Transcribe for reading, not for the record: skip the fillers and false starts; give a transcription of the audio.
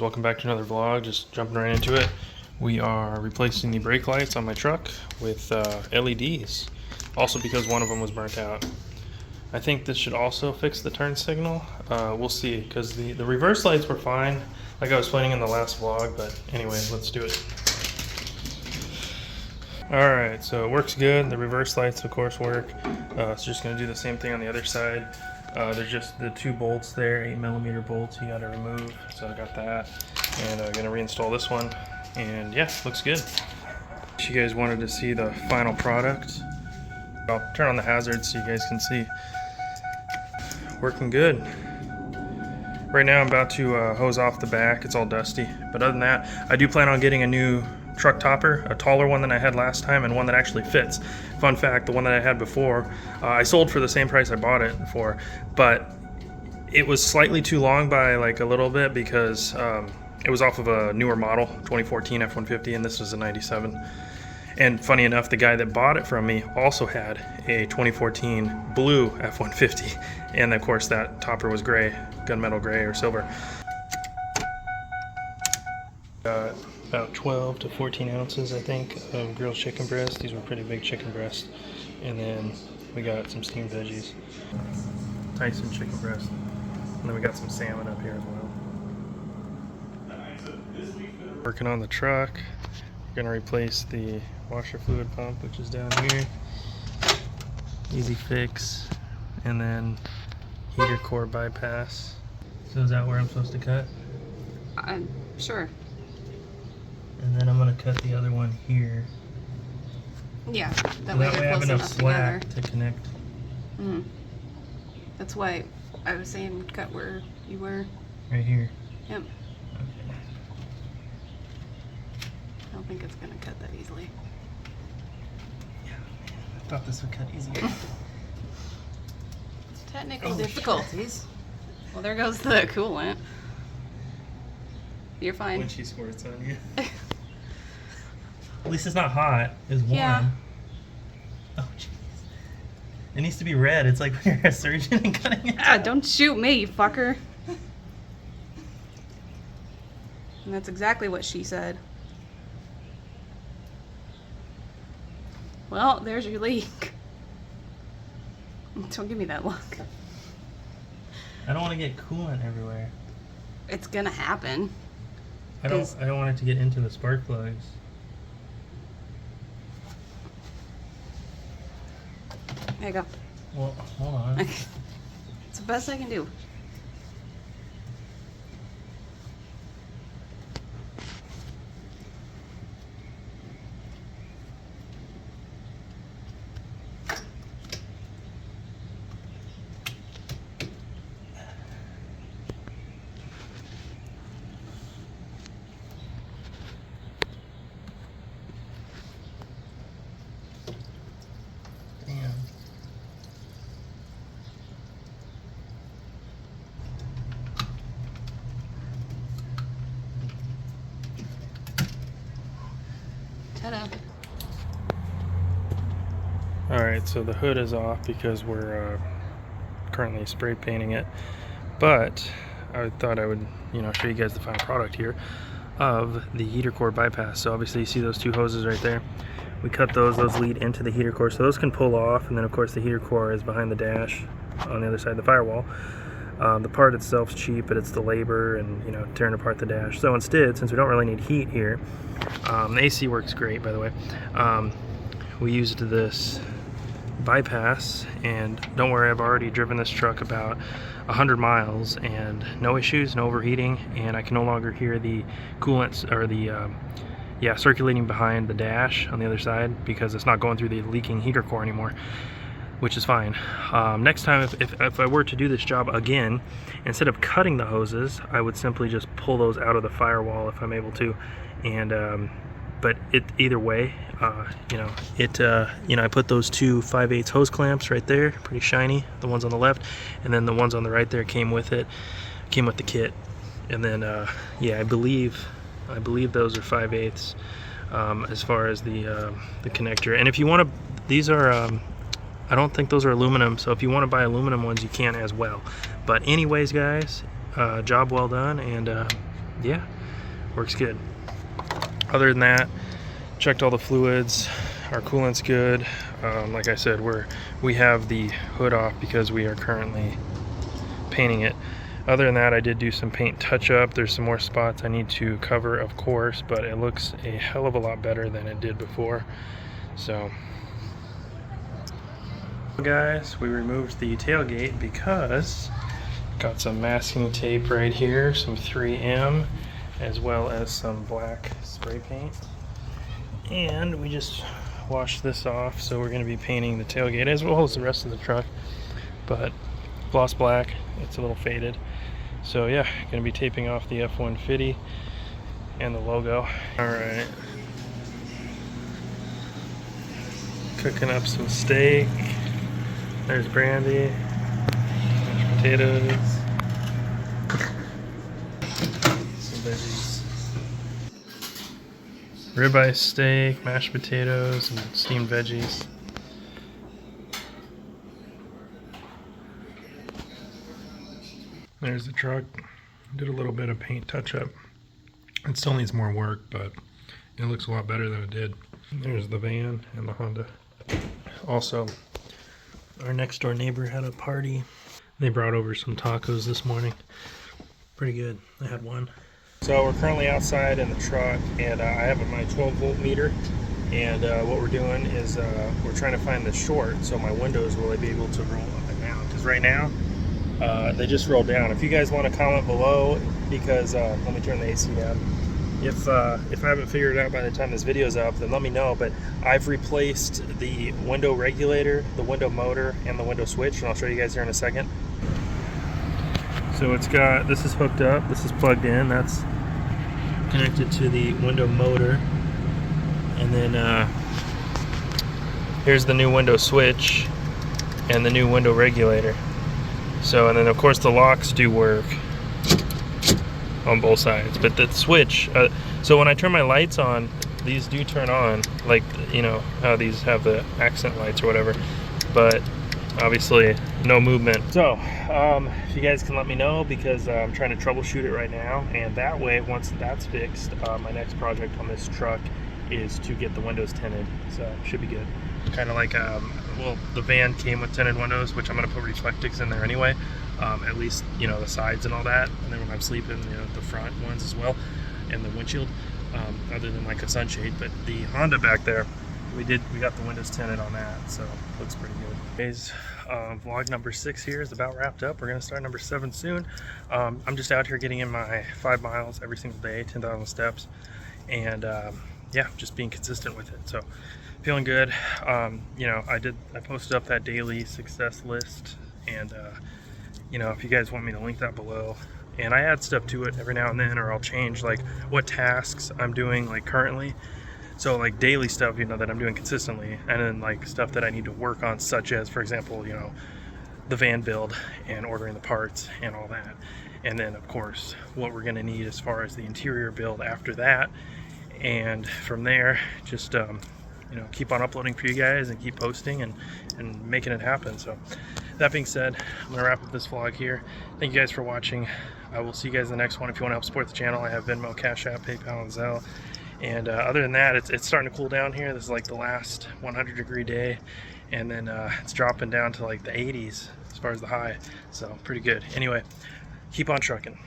Welcome back to another vlog. Just jumping right into it. We are replacing the brake lights on my truck with LEDs, also because one of them was burnt out. I think this should also fix the turn signal. We'll see, because the reverse lights were fine, like I was explaining in the last vlog, but anyway, let's do it. Alright, so it works good. The reverse lights of course work. So just going to do the same thing on the other side. There's just the two bolts there, 8mm bolts you got to remove, so I got that. And I'm going to reinstall this one, and yeah, looks good. If you guys wanted to see the final product, I'll turn on the hazards so you guys can see. Working good. Right now I'm about to hose off the back, it's all dusty. But other than that, I do plan on getting a new truck topper, a taller one than I had last time and one that actually fits. Fun fact, the one that I had before, I sold for the same price I bought it for, but it was slightly too long by like a little bit because it was off of a newer model, 2014 F-150, and this was a 97. And funny enough, the guy that bought it from me also had a 2014 blue F-150, and of course that topper was gray, gunmetal gray or silver. About 12 to 14 ounces, I think, of grilled chicken breast. These were pretty big chicken breasts. And then we got some steamed veggies. Tyson chicken breast. And then we got some salmon up here as well. Working on the truck. We're going to replace the washer fluid pump, which is down here. Easy fix. And then heater core bypass. So is that where I'm supposed to cut? Sure. And then I'm going to cut the other one here. Yeah, that way I have enough slack to connect. That's why I was saying cut where you were. Right here. Yep. Okay. I don't think it's going to cut that easily. Yeah, man, I thought this would cut easier. Technical difficulties. Well, there goes the coolant. You're fine. When she squirts on you. At least it's not hot. It's warm. Yeah. Oh, jeez. It needs to be red. It's like when you're a surgeon and cutting it. Ah, don't shoot me, you fucker. And that's exactly what she said. Well, there's your leak. Don't give me that look. I don't want to get coolant everywhere. It's gonna happen. I don't want it to get into the spark plugs. There you go. Well, hold on. It's the best I can do. Ta-da. Alright, so the hood is off because we're currently spray painting it, but I thought I would, show you guys the final product here of the heater core bypass. So obviously you see those two hoses right there. We cut those lead into the heater core, so those can pull off, and then of course the heater core is behind the dash on the other side of the firewall. The part itself's cheap, but it's the labor and tearing apart the dash. So instead, since we don't really need heat here, the AC works great, by the way. We used this bypass, and don't worry, I've already driven this truck about 100 miles and no issues, no overheating, and I can no longer hear the coolant or the circulating behind the dash on the other side because it's not going through the leaking heater core anymore, which is fine. Next time, if I were to do this job again, instead of cutting the hoses, I would simply just pull those out of the firewall if I'm able to. And but either way, I put those two 5/8 hose clamps right there, pretty shiny, the ones on the left, and then the ones on the right there came with it, came with the kit. And then yeah, I believe those are 5/8 as far as the connector. And if you want to, these are I don't think those are aluminum, so if you want to buy aluminum ones, you can as well. But anyways, guys, job well done, and yeah, works good. Other than that, checked all the fluids. Our coolant's good. Like I said, we have the hood off because we are currently painting it. Other than that, I did do some paint touch-up. There's some more spots I need to cover, of course, but it looks a hell of a lot better than it did before. So, guys, we removed the tailgate because got some masking tape right here, some 3M, as well as some black spray paint. And we just washed this off, so we're going to be painting the tailgate as well as the rest of the truck. But gloss black, it's a little faded. So yeah, going to be taping off the F-150 and the logo. Alright. Cooking up some steak. There's brandy. Mashed potatoes. Some veggies. Ribeye steak, mashed potatoes, and steamed veggies. There's the truck. Did a little bit of paint touch-up. It still needs more work, but it looks a lot better than it did. There's the van and the Honda. Also, our next door neighbor had a party. They brought over some tacos this morning. Pretty good. I had one. So we're currently outside in the truck, and I have my 12-volt meter. And what we're doing is we're trying to find the short so my windows will be able to roll up and down. Because right now, they just roll down. If you guys want to comment below, because let me turn the AC down. If I haven't figured it out by the time this video's up, then let me know. But I've replaced the window regulator, the window motor, and the window switch, and I'll show you guys here in a second. So it's got, this is hooked up, this is plugged in, that's connected to the window motor, and then here's the new window switch and the new window regulator. So, and then of course the locks do work on both sides, but the switch, so when I turn my lights on, these do turn on, like, you know how these have the accent lights or whatever, but obviously no movement. So if you guys can let me know, because I'm trying to troubleshoot it right now, and that way once that's fixed, my next project on this truck is to get the windows tinted, so should be good. Kind of like well, the van came with tinted windows, which I'm going to put reflectix in there anyway, at least, you know, the sides and all that, and then when I'm sleeping, you know, the front ones as well, and the windshield, other than like a sunshade. But the Honda back there, we got the windows tinted on that, so looks pretty good. Today's vlog number 6 here is about wrapped up. We're going to start number 7 soon. I'm just out here getting in my 5 miles every single day, 10,000 steps, and yeah, just being consistent with it. So feeling good. You know, I posted up that daily success list, and you know, if you guys want me to link that below, and I add stuff to it every now and then, or I'll change like what tasks I'm doing like currently. So like daily stuff, you know, that I'm doing consistently, and then like stuff that I need to work on, such as, for example, you know, the van build and ordering the parts and all that. And then of course what we're going to need as far as the interior build after that. And from there, just you know, keep on uploading for you guys and keep posting and making it happen. So that being said, I'm gonna wrap up this vlog here. Thank you guys for watching. I will see you guys in the next one. If you want to help support the channel, I have Venmo, Cash App, PayPal, and Zelle. And other than that, it's starting to cool down here. This is like the last 100-degree day, and then it's dropping down to like the 80s as far as the high, so pretty good. Anyway, keep on trucking.